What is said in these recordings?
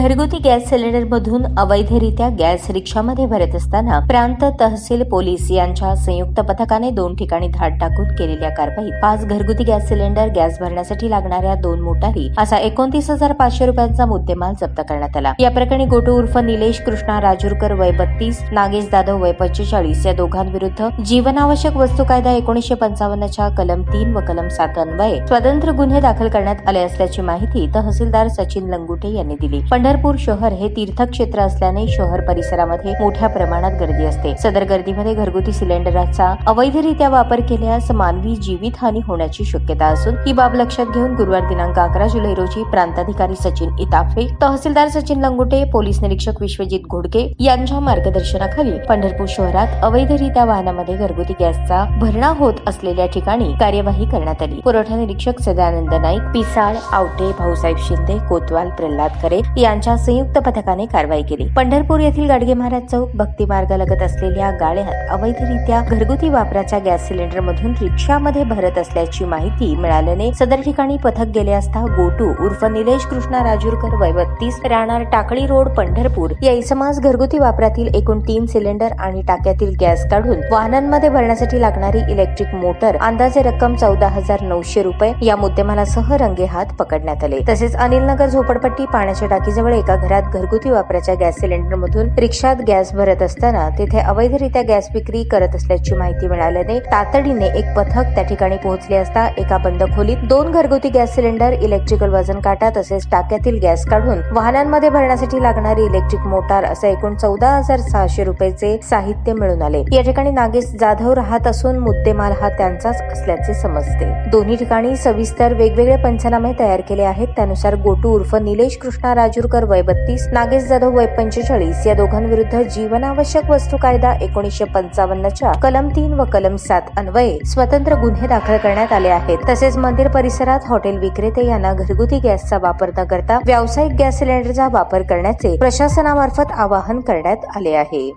घरगुती गॅस सिलेंडरमधून अवैधरित्या गॅस रिक्षामध्ये भरत असताना प्रांत तहसील पोलीस यांच्या संयुक्त पथकाने 2 ठिकाणी धाड टाकून केलेल्या कारवाईत 5 घरगुती गॅस सिलेंडर, गॅस भरण्यासाठी लागणाऱ्या 2 मोटारी असा 29,500 रुपयांचा मुद्देमाल जप्त करण्यात आला। या प्रकरणी गोटू उर्फ निलेश कृष्णा राजूरकर वय 32, नागेश जाधव वय 45 या दोघांविरुद्ध जीवनावश्यक वस्तू कायदा 1955च्या कलम 3 व कलम 7 अन्वये स्वतंत्र गुन्हे दाखल करण्यात आले असल्याची माहिती तहसीलदार सचिन लंगुटे यांनी दिली। पंढरपूर शहर हे तीर्थक्षेत्र असल्याने शहर परिसरामध्ये मोठ्या प्रमाणात गर्दी असते। सदर गर्दीमध्ये घरगुती सिलेंडरचा अवैधरित्या वापर केल्यास मानवी जीवितहानी होण्याची शक्यता असून ही बाब लक्षात घेऊन गुरुवार दिनांक 11 जुलै रोजी प्रांताधिकारी सचिन इताफे, तहसीलदार सचिन लंगुटे, पोलीस निरीक्षक विश्वजित घोडके यांच्या मार्गदर्शनाखाली पंढरपूर शहरात अवैधरित्या वाहनामध्ये घरगुती गॅसचा भरणा होत असलेल्या ठिकाणी कार्यवाही करण्यात आली। पुरवठा निरीक्षक सदानंद नाईक, पिसाळ, आवटे, भाऊसाहेब शिंदे, कोतवाल, प्रल्हाद खरे यांच्या संयुक्त पथकाने कारवाई केली। पंढरपूर येथील गाडगे महाराज चौक भक्ती मार्गालगत असलेल्या गाळ्यात अवैधरित्या घरगुती वापराच्या गॅस सिलेंडर मधून रिक्षामध्ये भरत असल्याची माहिती मिळाल्याने सदर ठिकाणी पथक गेले असता गोटू उर्फ निलेश कृष्णा राजूरकर वय 32, राहणार टाकळी रोड, पंढरपूर या इसमास घरगुती वापरातील एकूण 3 सिलेंडर आणि टाक्यातील गॅस काढून वाहनांमध्ये भरण्यासाठी लागणारी इलेक्ट्रिक मोटर अंदाजे रक्कम 14,900 रुपये या मुद्देमालासह रंगेहात पकडण्यात आले। तसेच अनिलनगर झोपडपट्टी पाण्याच्या टाकीजवळ एका घरात घरगुती वापराच्या गॅस सिलेंडर मधून रिक्षात गॅस भरत असताना तेथे अवैधरित्या गॅस विक्री करत असल्याची माहिती मिळाल्याने तातडीने एक पथक त्या ठिकाणी पोहोचले असता एका बंद खोलीत 2 घरगुती गॅस सिलेंडर, इलेक्ट्रिकल वजन काटा तसेच टाक्यातील गॅस काढून वाहनांमध्ये भरण्यासाठी लागणारी इलेक्ट्रिक मोटार असे एकूण 14,600 रुपयाचे साहित्य मिळून आले। या ठिकाणी नागेश जाधव राहत असून मुद्देमाल हा त्यांचाच असल्याचे समजते। दोन्ही ठिकाणी सविस्तर वेगवेगळे पंचनामे तयार केले आहेत। त्यानुसार गोटू उर्फ निलेश कृष्णा राजूरकर वय 32, नागेश जाधव वय 45 या दोघांविरुद्ध जीवनावश्यक वस्तू कायदा 1955च्या कलम 3 व कलम 7 अन्वये स्वतंत्र गुन्हे दाखल करण्यात आले आहेत। तसेच मंदिर परिसरात हॉटेल विक्रेते यांना घरगुती गॅसचा वापर न करता व्यावसायिक गॅस सिलेंडरचा वापर करण्याचे प्रशासनामार्फत आवाहन करण्यात आले आहे।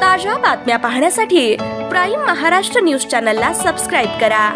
ताज्या बातम्या पाहण्यासाठी प्राईम महाराष्ट्र न्यूज चॅनलला सबस्क्राईब करा।